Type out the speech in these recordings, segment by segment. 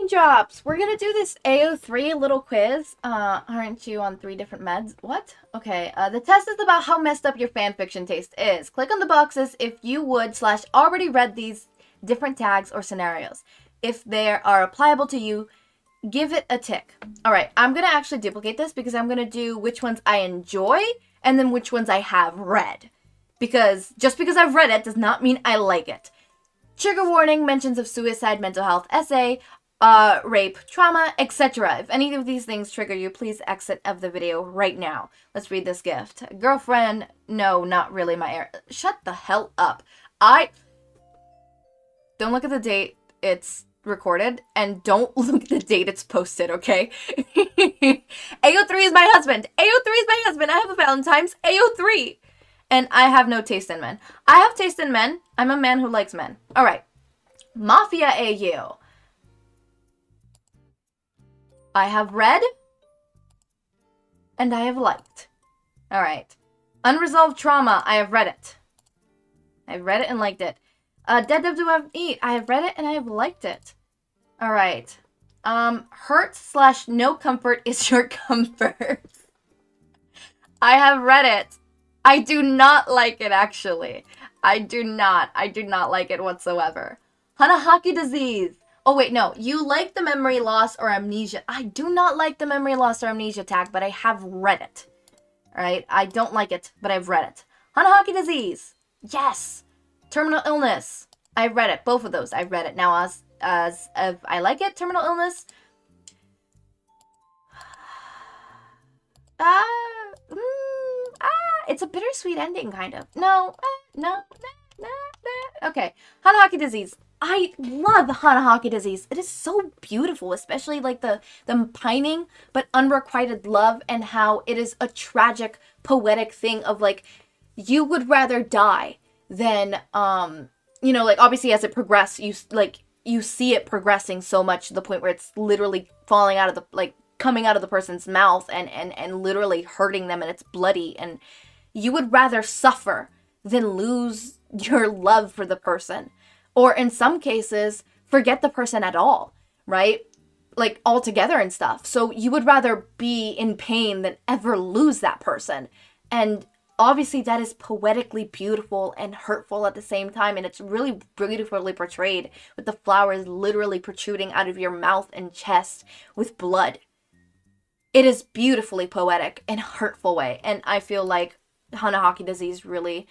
Drops. We're gonna do this AO3 little quiz. Aren't you on 3 different meds? What? Okay, the test is about how messed up your fanfiction taste is. Click on the boxes if you would / already read these different tags or scenarios. If they are applicable to you, give it a tick. Alright, I'm gonna actually duplicate this because I'm gonna do which ones I enjoy and then which ones I have read. Because just because I've read it does not mean I like it. Trigger warning, mentions of suicide, mental health, essay, rape, trauma, etc. If any of these things trigger you, please exit of the video right now. Let's read this gift. Girlfriend, no, not really my air. Shut the hell up. Don't look at the date it's recorded, and don't look at the date it's posted, okay? AO3 is my husband. AO3 is my husband. I have a Valentine's. AO3. And I have no taste in men. I have taste in men. I'm a man who likes men. Alright. Mafia AU. I have read. And I have liked. Alright. Unresolved Trauma. I have read it. I've read it and liked it. Dead WWE. I have read it and I have liked it. Alright. Hurt / no comfort is your comfort. I have read it. I do not like it, actually. I do not like it whatsoever. Hanahaki disease. Oh, wait, no. You like the memory loss or amnesia. I do not like the memory loss or amnesia tag, but I have read it. Alright? I don't like it, but I've read it. Hanahaki disease. Yes. Terminal illness. I read it. Both of those. I read it. Now, as I like it, terminal illness. It's a bittersweet ending, kind of. No. Okay. Hanahaki disease. I love Hanahaki disease. It is so beautiful, especially like the pining but unrequited love, and how it is a tragic, poetic thing of like, you would rather die than, you know, like obviously as it progresses, you see it progressing so much to the point where it's literally falling out of the, like, coming out of the person's mouth and literally hurting them, and it's bloody, and you would rather suffer than lose your love for the person. Or in some cases, forget the person at all, right? Like altogether and stuff. So you would rather be in pain than ever lose that person. And obviously that is poetically beautiful and hurtful at the same time. And it's really beautifully portrayed with the flowers literally protruding out of your mouth and chest with blood. It is beautifully poetic in a hurtful way. And I feel like Hanahaki disease really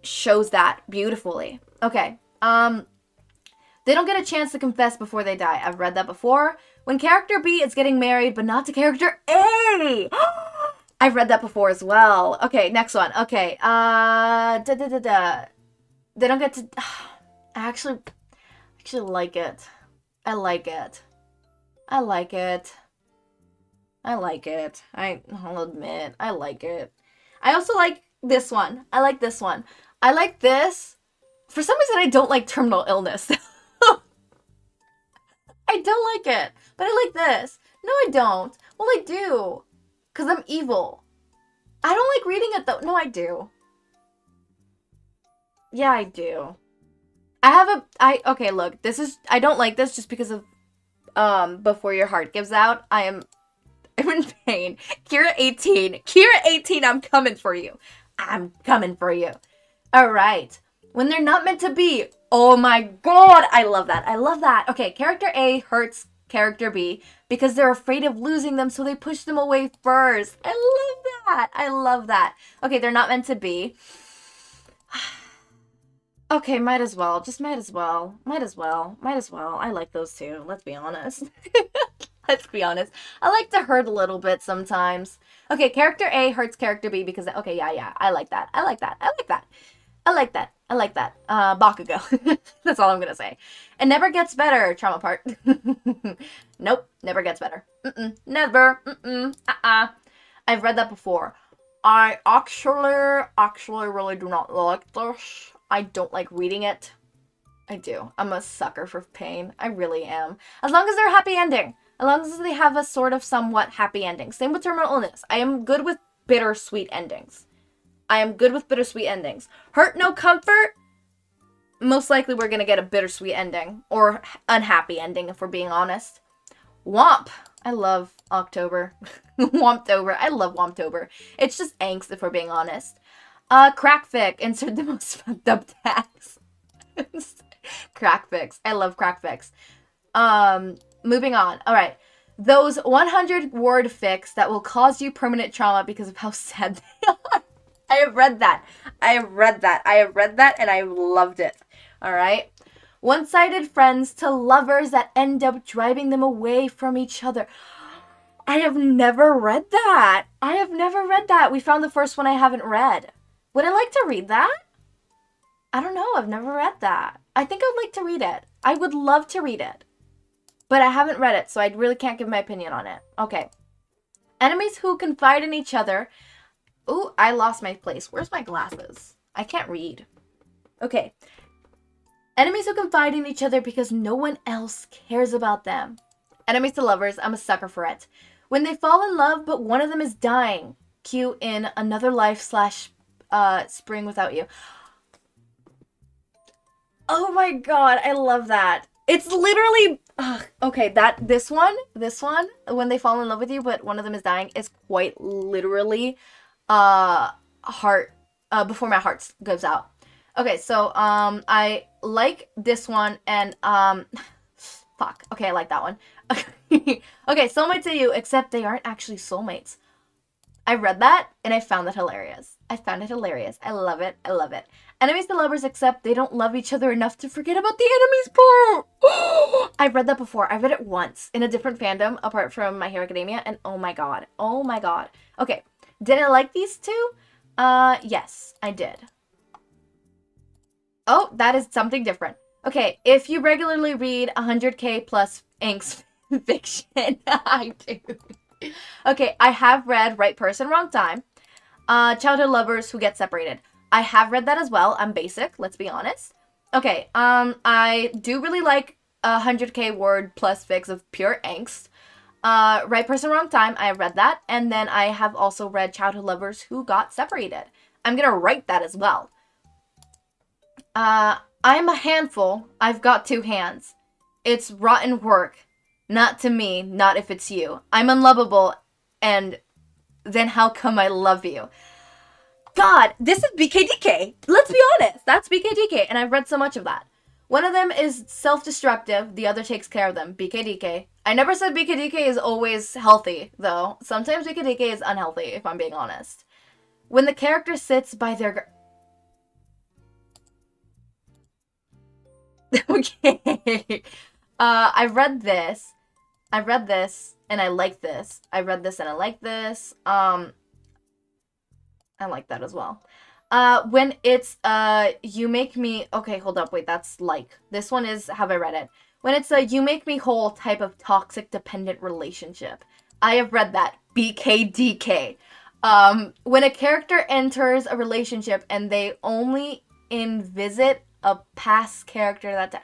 shows that beautifully. Okay. They don't get a chance to confess before they die. I've read that before. When character B is getting married, but not to character A. I've read that before as well. Okay, next one. Okay. They don't get to... I actually like it. I like it. I like it. I like it. I'll admit, I like it. I also like this one. I like this one. I like this. For some reason, I don't like terminal illness. I don't like it. But I like this. No, I don't. Well, I do. Because I'm evil. I don't like reading it, though. No, I do. Yeah, I do. Okay, look. I don't like this just because of, Before Your Heart Gives Out. I'm in pain. Kira 18. Kira 18, I'm coming for you. I'm coming for you. Alright. When they're not meant to be. Oh my god, I love that. I love that. Okay, character A hurts character B because they're afraid of losing them, so they push them away first. I love that. I love that. Okay, they're not meant to be. Okay, might as well. Just might as well. Might as well. Might as well. I like those two. Let's be honest. Let's be honest. I like to hurt a little bit sometimes. Okay, character A hurts character B because... Okay, yeah. I like that. I like that. I like that. I like that. I like that. Bakugo. That's all I'm gonna say. It never gets better, trauma part. Nope, never gets better. Never. I've read that before. I actually really do not like this. I don't like reading it. I do. I'm a sucker for pain. I really am. As long as they're a happy ending. As long as they have a sort of somewhat happy ending. Same with terminal illness. I am good with bittersweet endings. I am good with bittersweet endings. Hurt, no comfort. most likely we're gonna get a bittersweet ending. Or unhappy ending, if we're being honest. Womp. I love October. Womptober. I love Womptober. It's just angst, if we're being honest. Crackfic. Insert the most fucked up tags. Crackfics. I love crackfics. Moving on. Alright. Those 100-word fics that will cause you permanent trauma because of how sad they are. I have read that. I have read that and I loved it. Alright. One-sided friends to lovers that end up driving them away from each other. I have never read that. We found the first one I haven't read. Would I like to read that? I don't know. I've never read that. I think I would like to read it. I would love to read it. But I haven't read it, so I really can't give my opinion on it. Okay. Enemies who confide in each other. Ooh, I lost my place. Where's my glasses? I can't read. Okay. Enemies who confide in each other because no one else cares about them. Enemies to lovers. I'm a sucker for it. When they fall in love, but one of them is dying. Cue in another life / spring without you. Oh my god, I love that. It's literally... okay, this one, when they fall in love with you, but one of them is dying, is quite literally before my heart goes out. Okay, so, I like this one, and, fuck. Okay, I like that one. Okay, soulmates to you, except they aren't actually soulmates. I read that, and I found that hilarious. I found it hilarious. I love it. I love it. Enemies to lovers, except they don't love each other enough to forget about the enemies part. I've read that before. I read it once in a different fandom, apart from My Hero Academia, and oh my god. Oh my god. Okay, did I like these two? Yes, I did. Oh, that is something different. Okay, if you regularly read 100k plus angst fiction, I do. Okay, I have read Right Person, Wrong Time. Childhood lovers who get separated. I have read that as well. I'm basic, let's be honest. Okay, I do really like 100k word plus fics of pure angst. Right Person, Wrong Time, I read that. And then I have also read Childhood Lovers Who Got Separated. I'm gonna write that as well. I'm a handful. I've got 2 hands. It's rotten work. Not to me, not if it's you. I'm unlovable, and then how come I love you? God, this is BKDK. Let's be honest. That's BKDK, and I've read so much of that. One of them is self-destructive. The other takes care of them. BKDK. I never said BKDK is always healthy, though. Sometimes BKDK is unhealthy, if I'm being honest. When the character sits by their... Okay. I read this, and I like this. I read this, and I like this. I like that as well. When it's, you make me... Okay, hold up, wait, that's like. This one is, have I read it? When it's a you make me whole type of toxic dependent relationship. I have read that. BKDK. When a character enters a relationship and they only envisit a past character that...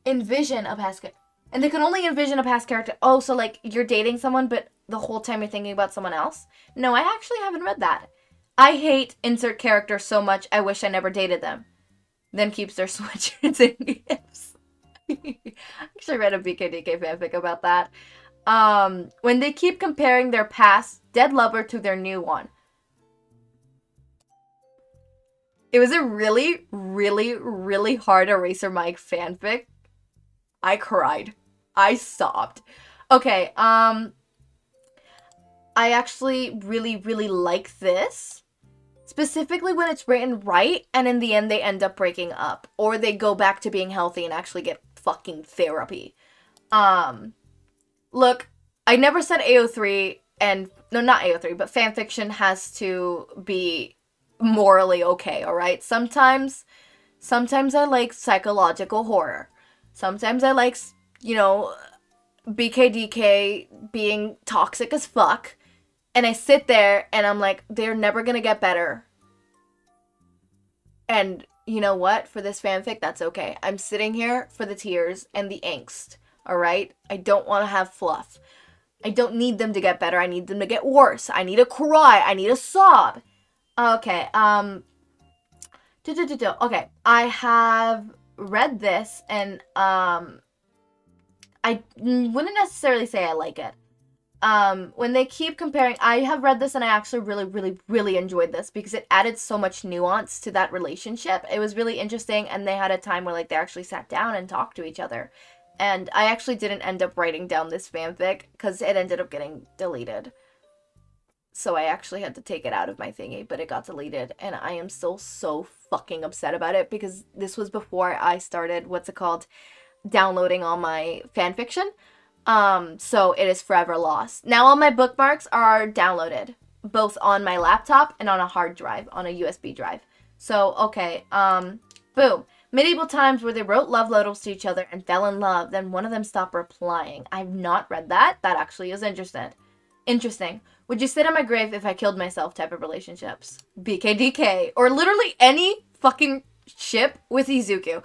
Envision a past character. And they can only envision a past character. Oh, so like you're dating someone, but the whole time you're thinking about someone else? No, I actually haven't read that. I hate insert character so much, I wish I never dated them. Then keeps their sweatshirts and gifts. I actually read a BKDK fanfic about that. When they keep comparing their past dead lover to their new one. It was a really, really, really hard Eraser Mike fanfic. I cried. I sobbed. Okay, I actually really, really like this. Specifically when it's written right, and in the end they end up breaking up. Or they go back to being healthy and actually get fucking therapy. Look, I never said AO3, and... No, not AO3, but fanfiction has to be morally okay, alright? Sometimes I like psychological horror. Sometimes I like, you know, BKDK being toxic as fuck. And I sit there and I'm like, they're never gonna get better. And you know what? For this fanfic, that's okay. I'm sitting here for the tears and the angst, alright? I don't want to have fluff. I don't need them to get better. I need them to get worse. I need to cry. I need to sob. Okay, Okay, I have read this, and I wouldn't necessarily say I like it. When they keep comparing, I have read this and I actually really enjoyed this because it added so much nuance to that relationship. It was really interesting, and they had a time where like they actually sat down and talked to each other. And I actually didn't end up writing down this fanfic because it ended up getting deleted. So I actually had to take it out of my thingy, but it got deleted, and I am still so fucking upset about it because this was before I started, what's it called, downloading all my fanfiction. So it is forever lost. Now all my bookmarks are downloaded, both on my laptop and on a hard drive, on a USB drive. So, okay, boom. Medieval times where they wrote love letters to each other and fell in love, then one of them stopped replying. I've not read that. That actually is interesting. Would you sit on my grave if I killed myself type of relationships? BKDK. Or literally any fucking ship with Izuku.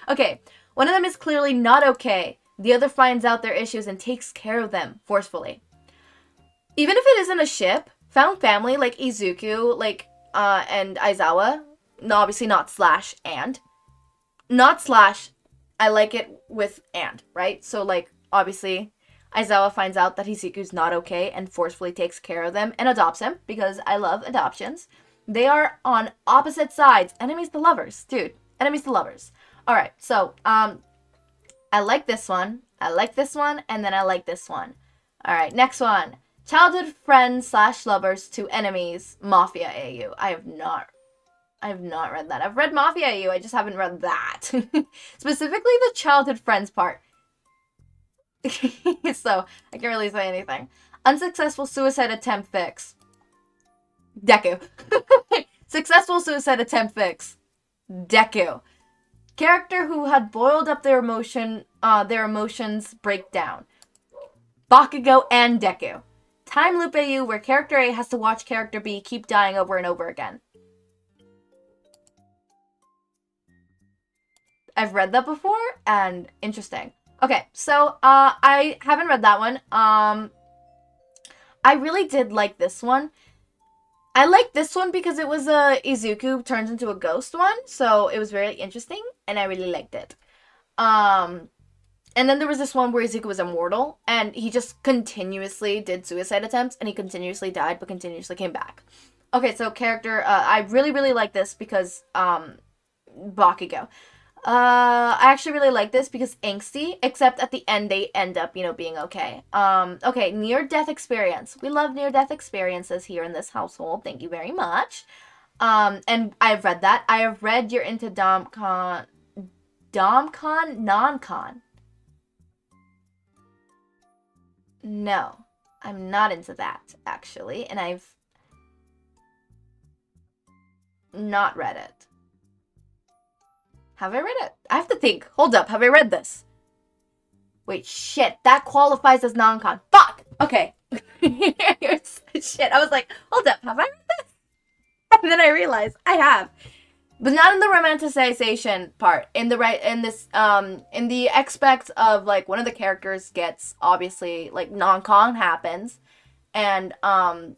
Okay, one of them is clearly not okay. The other finds out their issues and takes care of them forcefully. Even if it isn't a ship, found family like Izuku, like, and Aizawa, no, obviously not slash and. Not slash, I like it with and, right? So, like, obviously, Aizawa finds out that Izuku's not okay and forcefully takes care of them and adopts him, because I love adoptions. They are on opposite sides. Enemies to lovers, dude. Enemies to lovers. Alright, so, I like this one, I like this one, and then I like this one. Alright, next one. Childhood friends / lovers to enemies, Mafia AU. I have not read that. I've read Mafia AU, I just haven't read that. Specifically the childhood friends part. So, I can't really say anything. Unsuccessful suicide attempt fix. Deku. Successful suicide attempt fix. Deku. Character who had boiled up their emotions break down. Bakugo and Deku. Time loop AU where character A has to watch character B keep dying over and over again. I've read that before, and interesting. Okay, so, I haven't read that one. I really did like this one. I liked this one because it was Izuku turns into a ghost one, so it was very interesting, and I really liked it. And then there was this one where Izuku was immortal, and he just continuously did suicide attempts, and he continuously died, but continuously came back. Okay, so character, I really like this because, Bakugo. I actually really like this because angsty, except at the end they end up, being okay. Okay, near-death experience. We love near-death experiences here in this household. Thank you very much. And I've read that. I have read you're into non-con? No, I'm not into that, actually, and I've not read it. Have I read it? I have to think. Hold up. Have I read this? Wait, shit. That qualifies as non-con. Fuck! Okay. Shit. I was like, hold up. Have I read this? And then I realized I have. But not in the romanticization part. In the aspect of, like, one of the characters gets, obviously, like, non-con happens. And,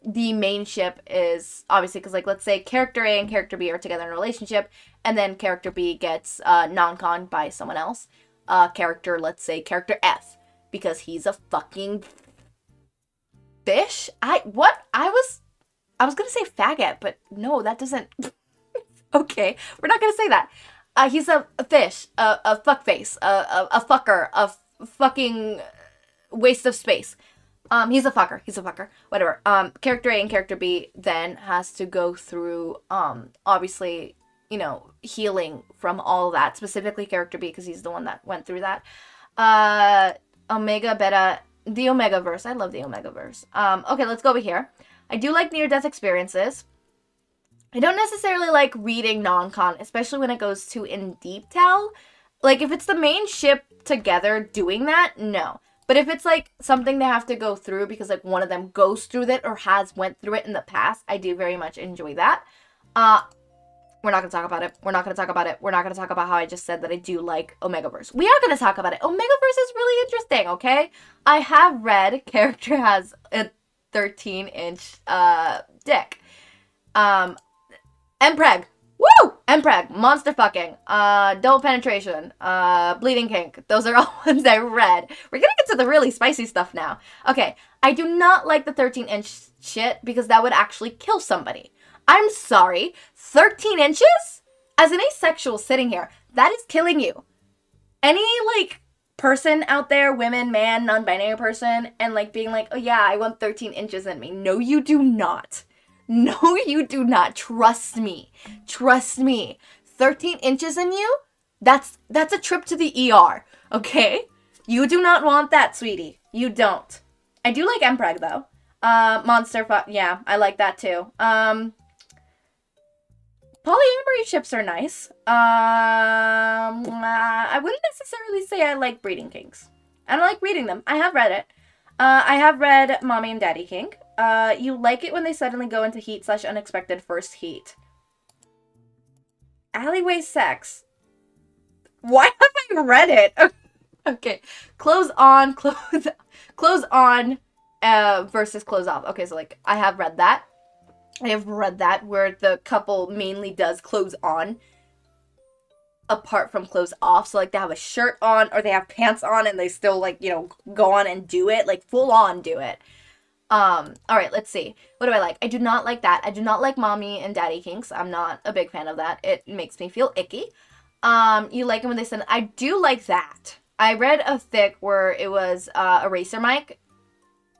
the main ship is, obviously, because, like, let's say character A and character B are together in a relationship, and then character B gets, non-con by someone else. Let's say character F, because he's a fucking fish? I was gonna say faggot, but no, that doesn't, okay, we're not gonna say that. He's a fish, a fuckface, a fucker, a fucking waste of space. He's a fucker, whatever. Character A and character B then has to go through, obviously, healing from all that, specifically character B, because he's the one that went through that. Omega, Beta, the Omega-verse. I love the Omega-verse. Okay, let's go over here. I do like near-death experiences. I don't necessarily like reading non-con, especially when it goes too in detail. Like, if it's the main ship together doing that, no. But if it's, like, something they have to go through because, like, one of them goes through it or has went through it in the past, I do very much enjoy that. We're not going to talk about it. We're not going to talk about it. We're not going to talk about how I just said that I do like Omegaverse. We are going to talk about it. Omegaverse is really interesting, okay? I have read character has a 13-inch, dick. Mpreg. Woo! Mpreg, monster fucking, double penetration, bleeding kink. Those are all ones I read. We're gonna get to the really spicy stuff now. Okay, I do not like the 13-inch shit because that would actually kill somebody. I'm sorry, 13 inches? As an asexual sitting here, that is killing you. Any, like, person out there, women, man, non-binary person, and, like, being like, oh yeah, I want 13 inches in me. No, you do not. No, you do not. Trust me. Trust me. 13 inches in you? That's a trip to the ER, okay? You do not want that, sweetie. You don't. I do like Mpreg, though. Yeah, I like that, too. Polyamory ships are nice. I wouldn't necessarily say I like breeding kinks. I don't like reading them. I have read it. I have read Mommy and Daddy kink. You like it when they suddenly go into heat / unexpected first heat. Alleyway sex. Why have I read it? Okay. Close on versus close off. Okay, so like I have read that. I have read that where the couple mainly does close on apart from close off. So like they have a shirt on or they have pants on and they still like, you know, go on and do it, like full on do it. All right, let's see. What do I like? I do not like that. I do not like mommy and daddy kinks. I'm not a big fan of that. It makes me feel icky. You like it when they send, I do like that. I read a fic where it was, Eraser Mike,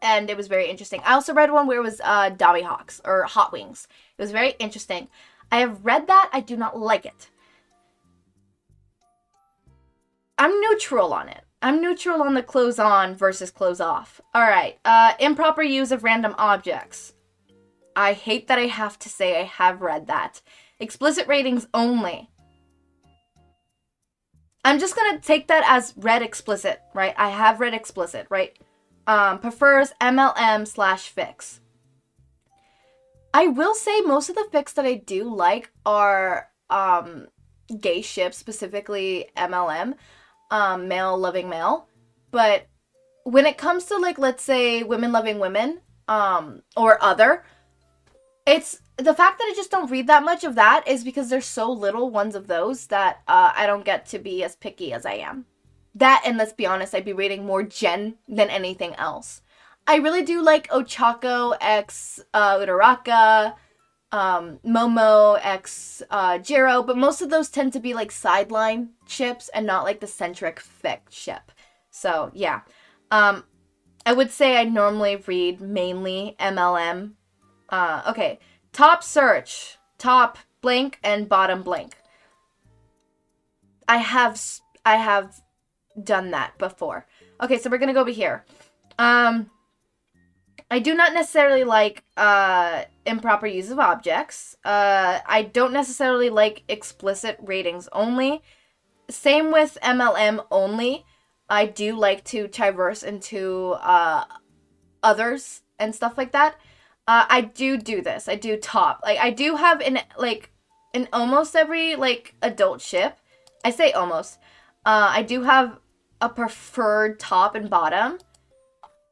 and it was very interesting. I also read one where it was, Dobby Hawks, or Hot Wings. It was very interesting. I have read that. I do not like it. I'm neutral on it. I'm neutral on the close on versus close off. Alright, improper use of random objects. I hate that I have to say I have read that. Explicit ratings only. I'm just gonna take that as read explicit, right? I have read explicit, right? Prefers MLM/fics. I will say most of the fics that I do like are, gay ships, specifically MLM. Male loving male, but when it comes to like, let's say women loving women, or other, it's the fact that I just don't read that much of that is because there's so little ones of those that, I don't get to be as picky as I am. That, and let's be honest, I'd be reading more gen than anything else. I really do like Ochako x, Uraraka, Momo x Jiro, but most of those tend to be like sideline ships and not like the centric fic ship. So yeah, I would say I normally read mainly MLM. Okay, top search, top blank and bottom blank. I have done that before. Okay, so we're gonna go over here. I do not necessarily like improper use of objects. I don't necessarily like explicit ratings only. Same with MLM only. I do like to traverse into others and stuff like that. I do this. I do top. Like I do have in almost every like adult ship. I say almost. I do have a preferred top and bottom.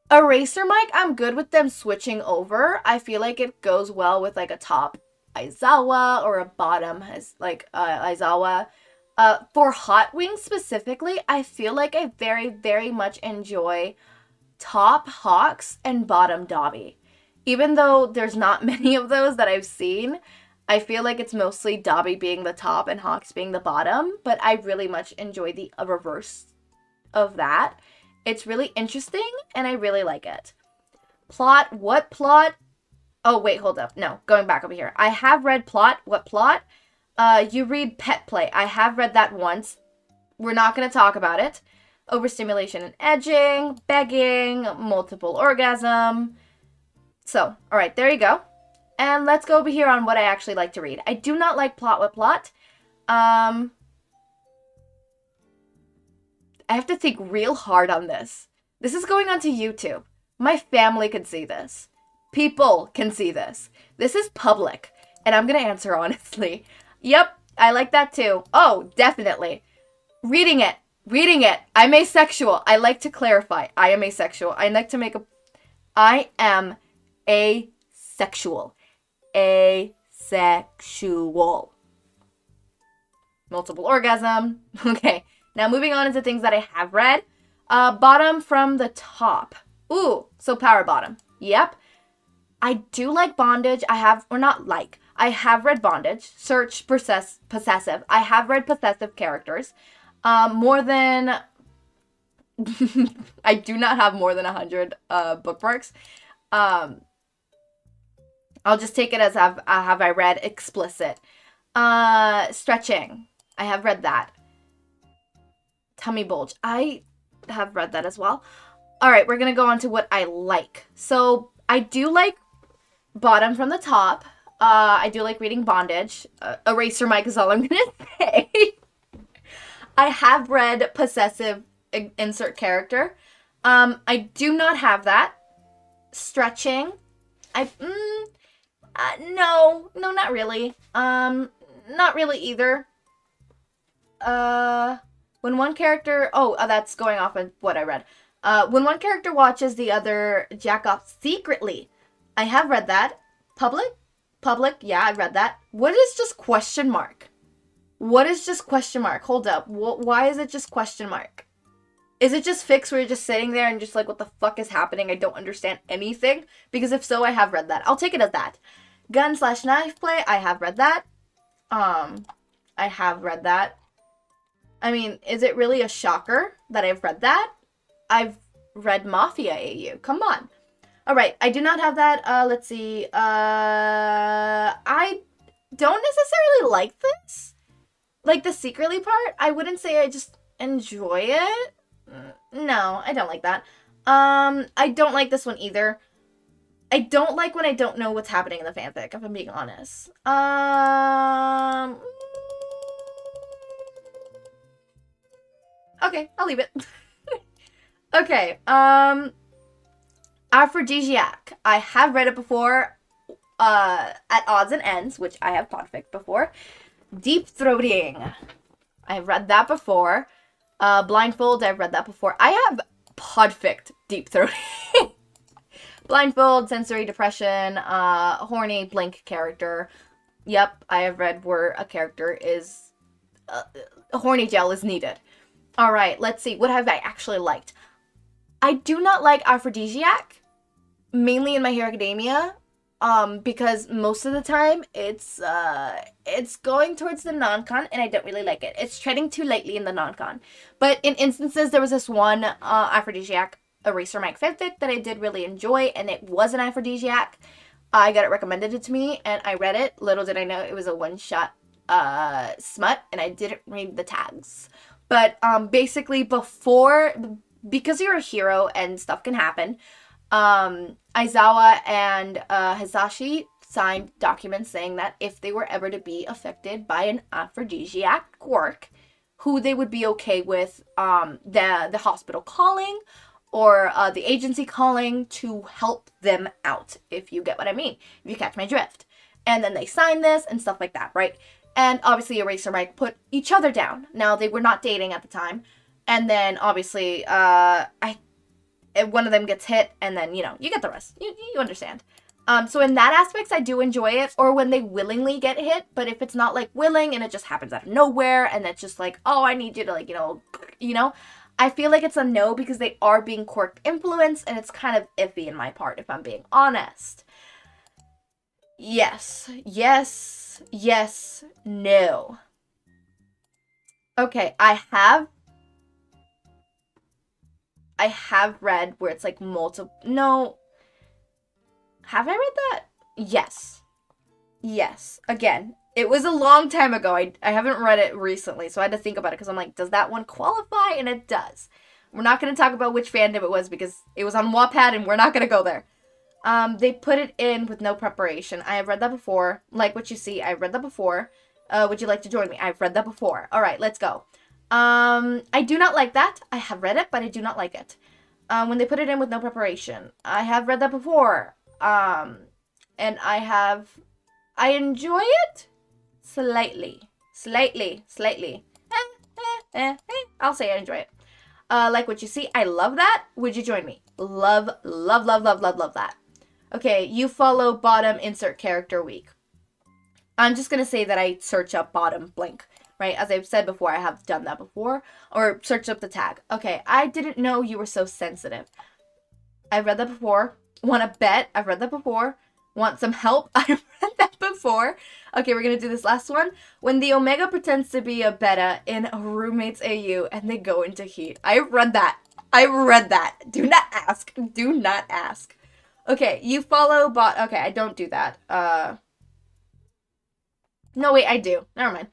Eraser Mike, I'm good with them switching over. I feel like it goes well with like a top Aizawa or a bottom as like Aizawa. For Hot Wings specifically, I feel like I very, very much enjoy top Hawks and bottom Dobby. Even though there's not many of those that I've seen, I feel like it's mostly Dobby being the top and Hawks being the bottom, but I really much enjoy the reverse of that. It's really interesting, and I really like it. Plot, what plot? Oh, wait, hold up. No, going back over here. I have read plot, what plot? You read pet play. I have read that once. We're not going to talk about it. Overstimulation and edging, begging, multiple orgasm. So, all right, there you go. And let's go over here on what I actually like to read. I do not like plot, what plot? I have to think real hard on this. This is going onto YouTube. My family can see this. People can see this. This is public. And I'm going to answer honestly. Yep, I like that too. Oh, definitely. Reading it. Reading it. I'm asexual. I like to clarify. I am asexual. I like to make a... I am asexual. Asexual. multiple orgasm. Okay, now moving on into things that I have read. Bottom from the top. Ooh, so power bottom. Yep. I do like bondage. I have read bondage. Search possessive. I have read possessive characters. More than... I do not have more than 100 bookmarks. I'll just take it as have I read explicit. Stretching. I have read that. Tummy bulge. I have read that as well. Alright, we're gonna go on to what I like. So, I do like bottom from the top. I do like reading bondage. Eraser Mike is all I'm gonna say. I have read possessive insert character. I do not have that. Stretching. No, not really. Not really either. When one character, that's going off of what I read. When one character watches the other jack off secretly. I have read that. Public, yeah, I read that. What is just question mark? What is just question mark? Hold up. Why is it just question mark? Is it just fixed where you're just sitting there and just like, what the fuck is happening? I don't understand anything. Because if so, I have read that. I'll take it as that. Gun/knife play, I have read that. I have read that. I mean, is it really a shocker that I've read that? I've read Mafia AU. Come on. Alright, I do not have that. Let's see. I don't necessarily like this. Like the secretly part. I wouldn't say I just enjoy it. No, I don't like that. I don't like this one either. I don't like when I don't know what's happening in the fanfic, if I'm being honest. Okay, I'll leave it. Okay, Aphrodisiac. I have read it before, at Odds and Ends, which I have fanfic before. Deep Throating. I've read that before. Blindfold, I've read that before. I have podficked Deep Throating. Blindfold, sensory depression, horny, blink character. Yep, I have read where a character is... a horny gel is needed. Alright, let's see. What have I actually liked? I do not like Aphrodisiac, mainly in My Hero Academia, because most of the time it's going towards the non-con, and I don't really like it. It's treading too lightly in the non-con. But in instances, there was this one Aphrodisiac Eraser Mike fanfic that I did really enjoy, and it was an Aphrodisiac. I got it recommended to me, and I read it. Little did I know it was a one-shot smut, and I didn't read the tags. But basically, because you're a hero and stuff can happen, Aizawa and Hisashi signed documents saying that if they were ever to be affected by an aphrodisiac quirk, who they would be okay with the hospital calling or the agency calling to help them out, if you get what I mean, if you catch my drift. And then they signed this and stuff like that, right? And obviously Eraser Mike put each other down. Now, they were not dating at the time. And then, obviously, one of them gets hit, and then, you know, you get the rest. You understand. So in that aspect, I do enjoy it. Or when they willingly get hit, but if it's not, like, willing, and it just happens out of nowhere, and it's just like, oh, I need you to, like, you know, I feel like it's a no, because they are being quirk influenced, and it's kind of iffy in my part, if I'm being honest. Yes. Yes. Yes. No. Okay, I have read where it's like multiple... No. Have I read that? Yes. Yes. Again, it was a long time ago. I haven't read it recently, so I had to think about it because I'm like, does that one qualify? And it does. We're not going to talk about which fandom it was because it was on Wattpad and we're not going to go there. They put it in with no preparation. I have read that before. Like what you see, I've read that before. Would you like to join me? I've read that before. All right, let's go. I do not like that. I have read it, but I do not like it. When they put it in with no preparation. I have read that before. And I enjoy it slightly. Slightly. I'll say I enjoy it. Like what you see, I love that. Would you join me? Love that. Okay, you follow bottom insert character week. I'm just gonna say that I search up bottom blank. right? As I've said before, I have done that before, or searched up the tag. Okay, I didn't know you were so sensitive. I've read that before. Want to bet? I've read that before. Want some help? I've read that before. Okay, we're gonna do this last one. When the Omega pretends to be a Beta in a roommate's AU and they go into heat. I've read that. I read that. Do not ask. Do not ask. Okay, you follow bot. Okay, I don't do that. No, wait, I do. Never mind.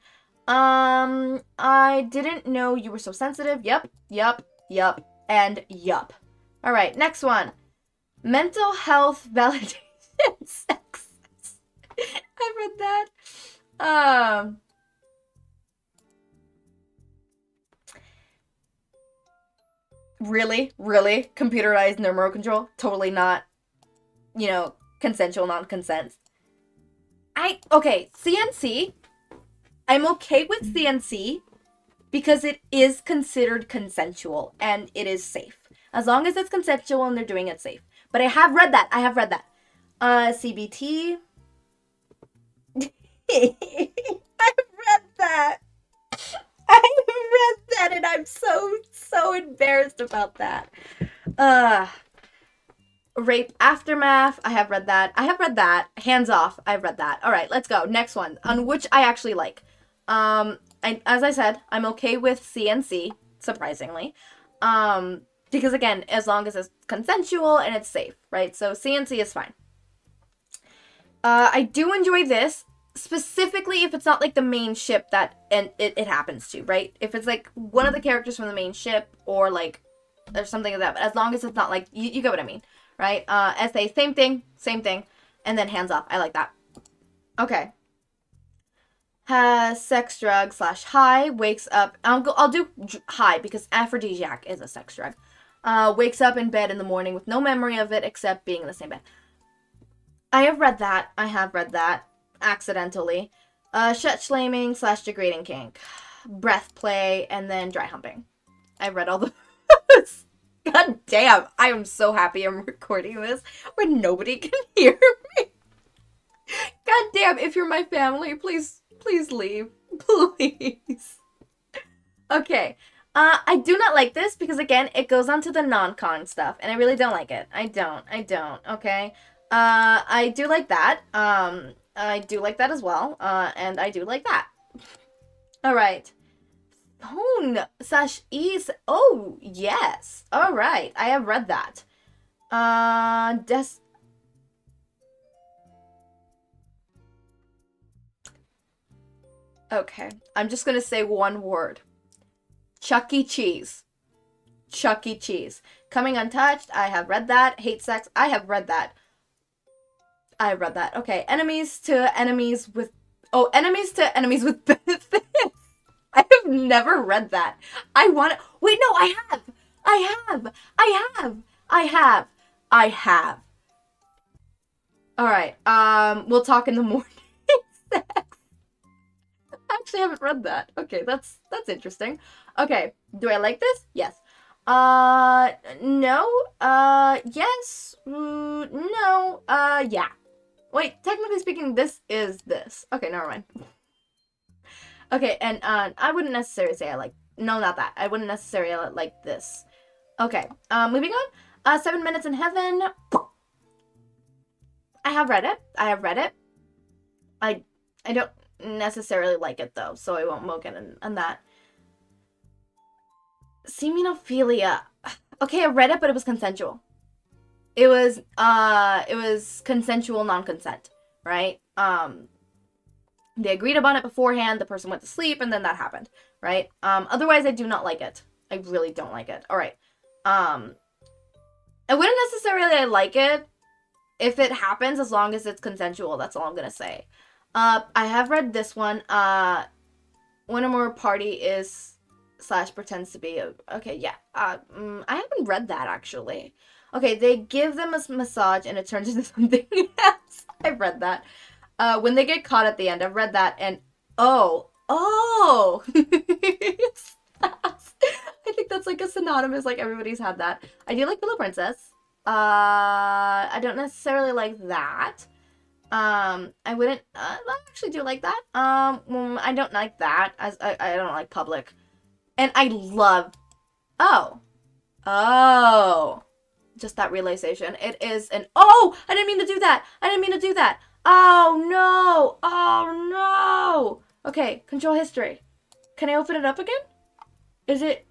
I didn't know you were so sensitive. Yup, yup, yup, and yup. All right, next one. Mental health validation sex. I read that. Really? Really? Computerized remote control? Totally not, you know, consensual non-consent. Okay, CNC. I'm okay with CNC because it is considered consensual and it is safe. As long as it's consensual and they're doing it safe. But I have read that. I have read that. CBT. I've read that. I read that and I'm so embarrassed about that. Rape aftermath. I have read that. I have read that. Hands off. I've read that. All right, let's go. Next one, on which I actually like. As I said, I'm okay with CNC, surprisingly. Because again, as long as it's consensual and it's safe, right? So CNC is fine. I do enjoy this, specifically if it's not like the main ship that it happens to, right? If it's like one of the characters from the main ship or like or something like that, but as long as it's not like, you get what I mean, right? SA, same thing, and then hands off. I like that. Okay. Has sex drug / high, wakes up, I'll do high because aphrodisiac is a sex drug. Wakes up in bed in the morning with no memory of it except being in the same bed. I have read that. I have read that. Accidentally. Slut-shaming / degrading kink. Breath play, and then dry humping. I read all those. God damn. I am so happy I'm recording this where nobody can hear me. God damn, if you're my family, please leave. Please. Okay. I do not like this because, again, it goes on to the non-con stuff, and I really don't like it. I don't, okay? I do like that. I do like that as well, and I do like that. Alright. Phone / ease. Oh, yes. Alright, I have read that. Okay, I'm just gonna say one word. Chuck E. Cheese. Chuck E. Cheese. Coming Untouched, I have read that. Hate Sex, I have read that. I have read that. Okay, enemies to enemies with benefits. I have never read that. I want to, wait, no, I have. Alright, we'll talk in the morning. I actually haven't read that. Okay, that's interesting. Okay, do I like this? Yes. No. Yes. No. Yeah. Wait, technically speaking, this is this. Okay, never mind. Okay, and, I wouldn't necessarily say I like, no, not that. I wouldn't necessarily like this. Okay, moving on. 7 Minutes in Heaven. I have read it. I don't necessarily like it though, so I won't get on that. Semenophilia. Okay, I read it, but it was consensual. It was consensual non-consent, right? They agreed upon it beforehand, the person went to sleep, and then that happened, right? Otherwise, I do not like it. I really don't like it. Alright. I wouldn't necessarily like it if it happens as long as it's consensual. That's all I'm gonna say. I have read this one. One or more party is / pretends to be. Okay, yeah. I haven't read that, actually. Okay, they give them a massage and it turns into something else. I've read that. When they get caught at the end, I've read that, and oh. I think that's like a synonymous, like everybody's had that. I do like Pillow Princess. I don't necessarily like that. I wouldn't, I actually do like that. I don't like that, as I don't like public. And I love, oh, just that realization. It is an, oh, I didn't mean to do that. I didn't mean to do that. Oh, no. Oh, no. Okay, control history. Can I open it up again? Is it?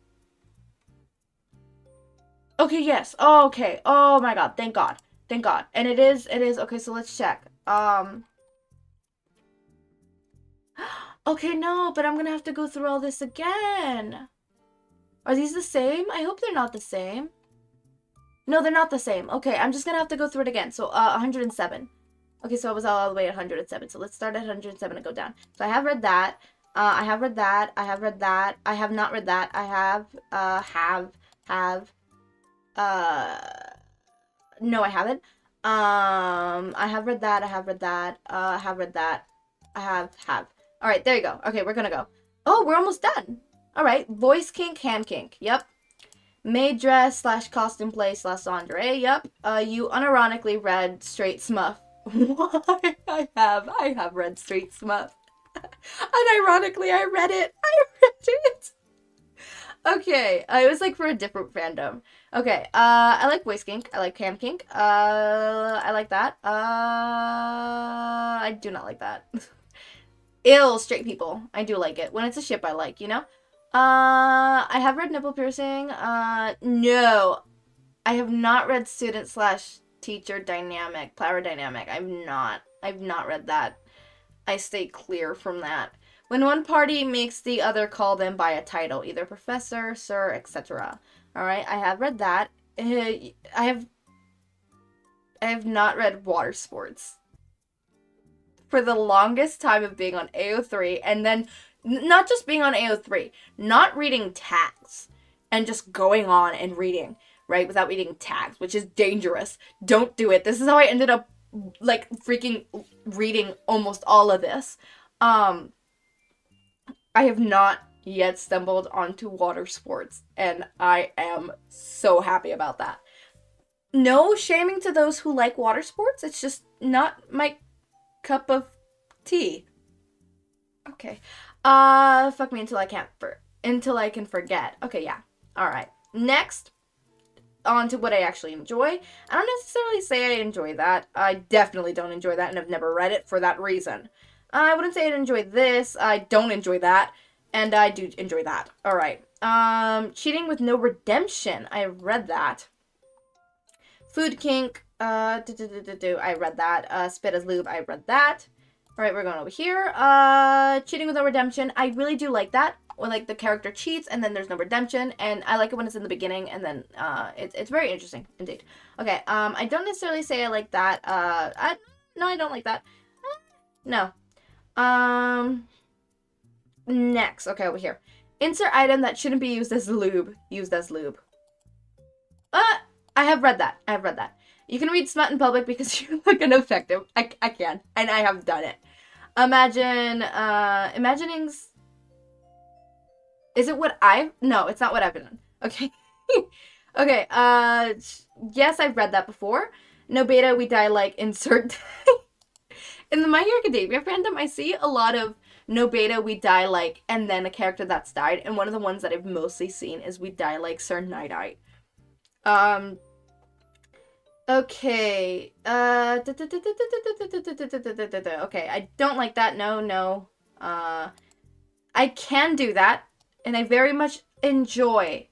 Okay, yes. Oh, okay. Oh my god. Thank God. Thank God. And it is. Okay, so let's check. Okay, no, but I'm gonna have to go through all this again. Are these the same? I hope they're not the same. No, they're not the same. Okay, I'm just gonna have to go through it again. So, 107. Okay, so I was all the way at 107. So let's start at 107 and go down. So I have read that. I have read that. I have read that. I have not read that. I have, no, I haven't. I have read that. I have read that. I have read that. I have. All right, there you go. Okay, we're gonna go. Oh, we're almost done. All right, voice kink, hand kink. Yep. Maid dress / costume play / lingerie. Yep. You unironically read straight smuff. Why? I have read straight smuff. Unironically, I read it. Okay, it was like for a different fandom. Okay, I like voice kink. I like hand kink. I like that. I do not like that. Ill straight people. I do like it. When it's a ship, I like, you know? I have read nipple piercing. No. I have not read student / teacher dynamic, power dynamic. I've not read that. I stay clear from that. When one party makes the other call them by a title, either professor, sir, etc. Alright, I have read that. I have not read water sports. For the longest time of being on AO3, and then not just being on AO3, not reading tags, and just going on and reading, right, without reading tags, which is dangerous. Don't do it. This is how I ended up, like, freaking reading almost all of this. I have not yet stumbled onto water sports, and I am so happy about that. No shaming to those who like water sports, it's just not my cup of tea. Okay. Fuck me until I can forget. Okay, yeah. Alright. Next, on to what I actually enjoy. I don't necessarily say I enjoy that. I definitely don't enjoy that, and I've never read it for that reason. I wouldn't say I enjoy this. I don't enjoy that. And I do enjoy that. Alright. Cheating with no redemption. I read that. Food kink. I read that. Spit as lube. I read that. Alright, we're going over here. Cheating with no redemption. I really do like that. When, like, the character cheats and then there's no redemption. And I like it when it's in the beginning and then, it's very interesting, indeed. Okay, I don't necessarily say I like that. No, I don't like that. No. Next. Okay, over here. Insert item that shouldn't be used as lube. Used as lube. I have read that. I have read that. You can read smut in public because you look ineffective. I can. And I have done it. Imaginings. Is it what I've... No, it's not what I've done. Okay. Okay, yes, I've read that before. No beta, we die like insert. In the My Hero Academia fandom, I see a lot of no beta, we die like, and then a character that's died. And one of the ones that I've mostly seen is we die like Sir Night-Eye. Okay. Okay, I don't like that. No. I can do that, and I very much enjoy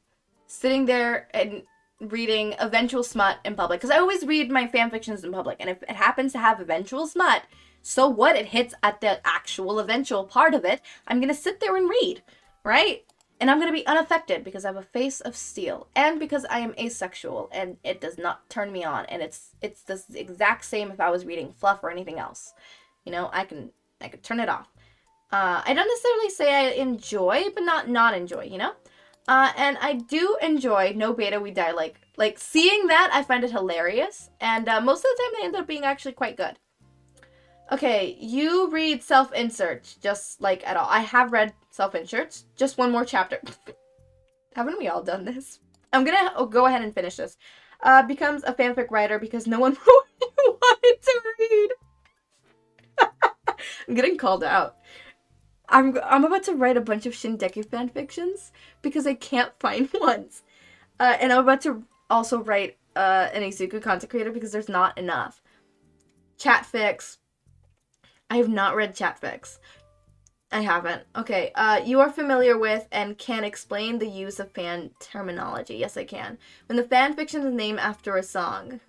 sitting there and reading eventual smut in public. Because I always read my fanfictions in public, and if it happens to have eventual smut, so what? It hits at the actual eventual part of it. I'm gonna sit there and read, right? And I'm going to be unaffected because I have a face of steel. And because I am asexual and it does not turn me on. And it's the exact same if I was reading fluff or anything else. You know, I could turn it off. I don't necessarily say I enjoy, but not enjoy, you know? And I do enjoy no beta, we die like seeing that, I find it hilarious. And most of the time they end up being actually quite good. Okay, you read self-inserts, just like at all. I have read self-inserts. Just one more chapter. Haven't we all done this? I'm gonna go ahead and finish this. Becomes a fanfic writer because no one wanted to read. I'm getting called out. I'm about to write a bunch of Shingeki fanfictions because I can't find ones. And I'm about to also write an Izuku content creator because there's not enough. Chatfics. I have not read Chatfics. I haven't. Okay, you are familiar with and can explain the use of fan terminology. Yes, I can. When the fan fiction is named after a song.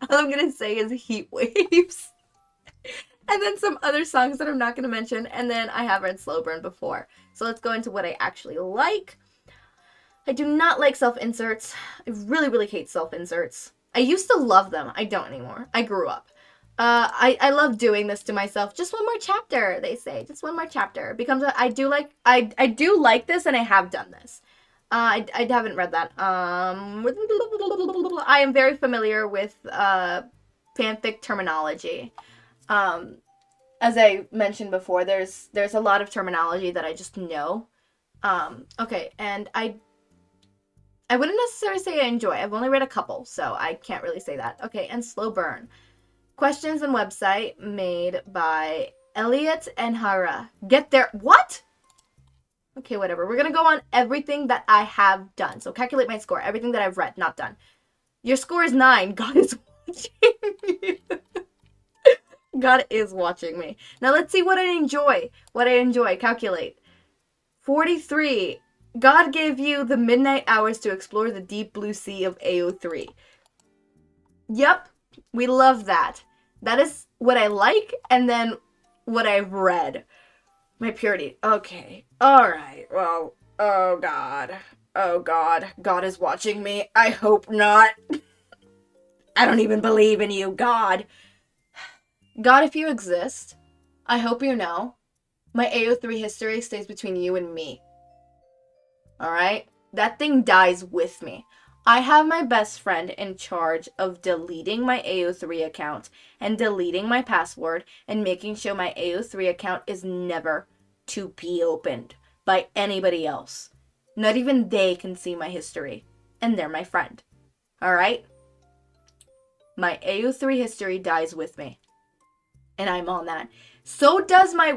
All I'm gonna say is Heat Waves. And then some other songs that I'm not gonna mention. And then I have read Slow Burn before. So let's go into what I actually like. I do not like self-inserts. I really, really hate self-inserts. I used to love them. I don't anymore. I grew up. I love doing this to myself. Just one more chapter, they say. Just one more chapter. It becomes I do like this, and I have done this. I haven't read that. I am very familiar with fanfic terminology. As I mentioned before, there's a lot of terminology that I just know. Okay, and I wouldn't necessarily say I enjoy. I've only read a couple, so I can't really say that. Okay, and Slow Burn. Questions and website made by Elliot and Hara. Get there. What? Okay, whatever. We're going to go on everything that I have done. So calculate my score. Everything that I've read, not done. Your score is 9. God is watching me. God is watching me. Now let's see what I enjoy. What I enjoy. Calculate. 43. God gave you the midnight hours to explore the deep blue sea of AO3. Yep. We love that. That is what I like, and then what I've read. My purity. Okay. Alright. Well, oh God. Oh God. God is watching me. I hope not. I don't even believe in you, God. God, if you exist, I hope you know, my AO3 history stays between you and me. Alright? That thing dies with me. I have my best friend in charge of deleting my AO3 account and deleting my password and making sure my AO3 account is never to be opened by anybody else. Not even they can see my history. And they're my friend. Alright? My AO3 history dies with me. And I'm on that. So does my,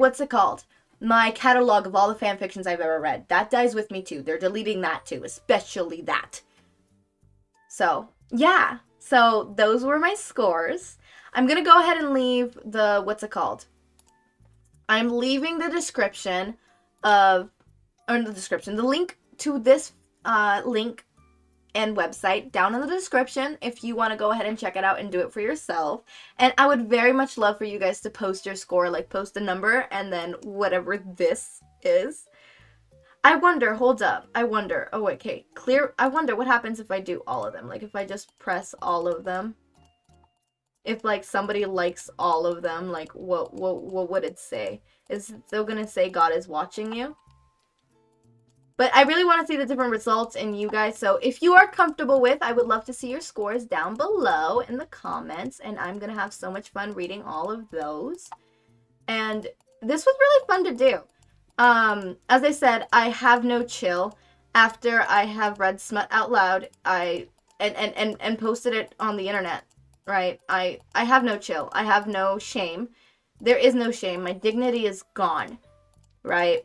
my catalog of all the fanfictions I've ever read. That dies with me too. They're deleting that too. Especially that. So, yeah. So, those were my scores. I'm going to go ahead and leave the, I'm leaving the description of, the link to this link and website down in the description if you want to go ahead and check it out and do it for yourself. And I would very much love for you guys to post your score, like post a number and then whatever this is. I wonder, hold up, I wonder, oh wait, okay, clear, I wonder what happens if I do all of them, like if I just press all of them, if like somebody likes all of them, like what would it say? Is it still gonna say God is watching you? But I really want to see the different results in you guys, so if you are comfortable with, I would love to see your scores down below in the comments, and I'm gonna have so much fun reading all of those. And this was really fun to do. As I said, I have no chill. After I have read Smut out loud, and posted it on the internet, right? I have no chill. I have no shame. There is no shame. My dignity is gone, right?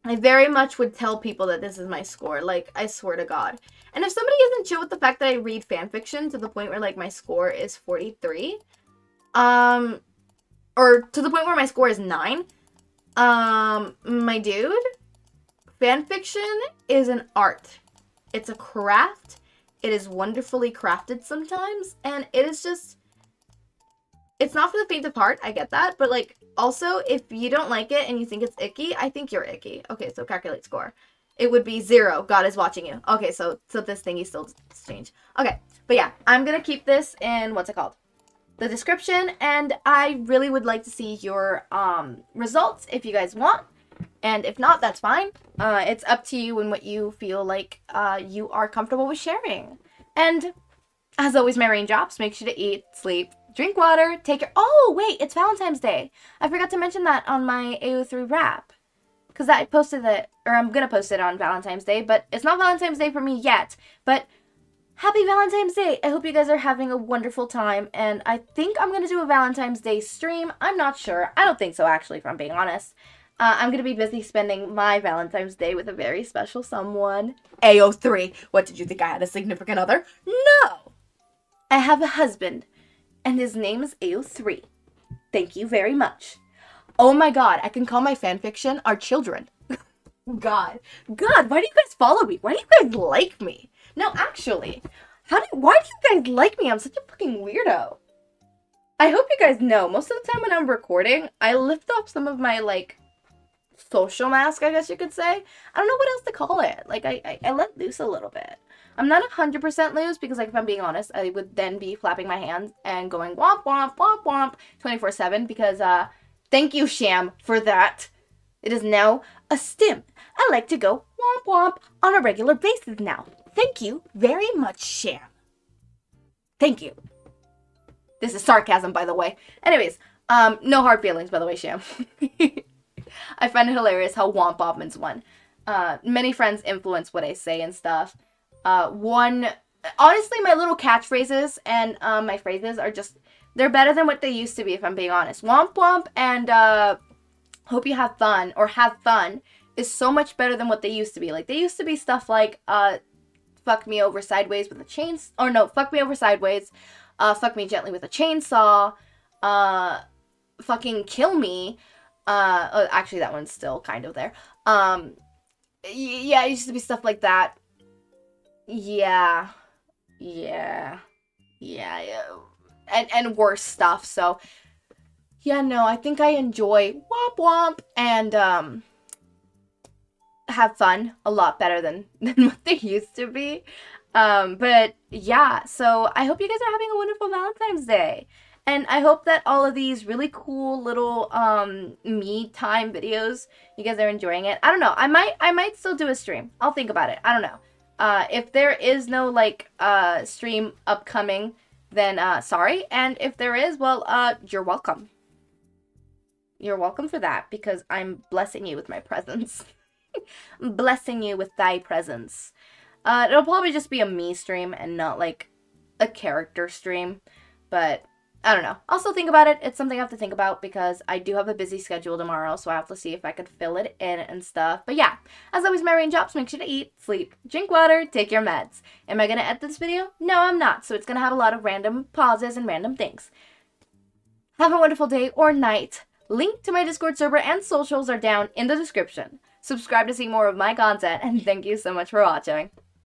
I very much would tell people that this is my score. Like, I swear to God. And if somebody isn't chill with the fact that I read fanfiction to the point where, like, my score is 43, or to the point where my score is 9, my dude, fanfiction is an art. It's a craft. It is wonderfully crafted sometimes, and it is just, it's not for the faint of heart, I get that, but like, also, if you don't like it and you think it's icky, I think you're icky. Okay, so calculate score. It would be 0. God is watching you. Okay, so this thingy still changed. Okay, but yeah, I'm gonna keep this in, the description, and I really would like to see your results if you guys want, and if not, that's fine. It's up to you and what you feel like you are comfortable with sharing. And as always, my raindrops, make sure to eat, sleep, drink water, take care. Oh wait, it's Valentine's Day. I forgot to mention that on my AO3 wrap, because I posted it, or I'm gonna post it on Valentine's Day, but it's not Valentine's Day for me yet. But Happy Valentine's Day! I hope you guys are having a wonderful time, and I think I'm going to do a Valentine's Day stream. I'm not sure. I don't think so, actually, if I'm being honest. I'm going to be busy spending my Valentine's Day with a very special someone. AO3. What, did you think I had a significant other? No! I have a husband, and his name is AO3. Thank you very much. Oh my god, I can call my fanfiction our children. God, why do you guys follow me? Why do you guys like me? No, actually, why do you guys like me? I'm such a fucking weirdo. I hope you guys know, most of the time when I'm recording, I lift off some of my, like, social mask, I guess you could say. I don't know what else to call it. Like, I let loose a little bit. I'm not 100% loose because, like, if I'm being honest, I would then be flapping my hands and going womp, womp, womp, womp 24/7 because, thank you, Sham, for that. It is now a stim. I like to go womp womp on a regular basis now. Thank you very much, Sham. Thank you. This is sarcasm, by the way. Anyways, no hard feelings, by the way, Sham. I find it hilarious how womp womp means one. Many friends influence what I say and stuff. Honestly, my little catchphrases and my phrases are just, they're better than what they used to be, if I'm being honest. Womp womp and hope you have fun, or have fun, is so much better than what they used to be. Like, they used to be stuff like, fuck me over sideways with a chainsaw, or no, fuck me over sideways, fuck me gently with a chainsaw, fucking kill me, actually that one's still kind of there, yeah, it used to be stuff like that, yeah, and worse stuff, so, yeah, no, I think I enjoy womp womp and, have fun a lot better than what they used to be. But yeah, so I hope you guys are having a wonderful Valentine's Day. And I hope that all of these really cool little me time videos, you guys are enjoying it. I don't know. I might still do a stream. I'll think about it. I don't know. If there is no like stream upcoming, then sorry. And if there is, well, you're welcome. You're welcome for that because I'm blessing you with my presence. Blessing you with thy presence. It'll probably just be a me stream and not like a character stream, but I don't know. I'll still think about it. It's something I have to think about because I do have a busy schedule tomorrow, so I have to see if I could fill it in and stuff. But yeah, as always, my raindrops, make sure to eat, sleep, drink water, take your meds. Am I going to edit this video? No, I'm not, so it's going to have a lot of random pauses and random things. Have a wonderful day or night. Link to my Discord server and socials are down in the description. Subscribe to see more of my content, and thank you so much for watching.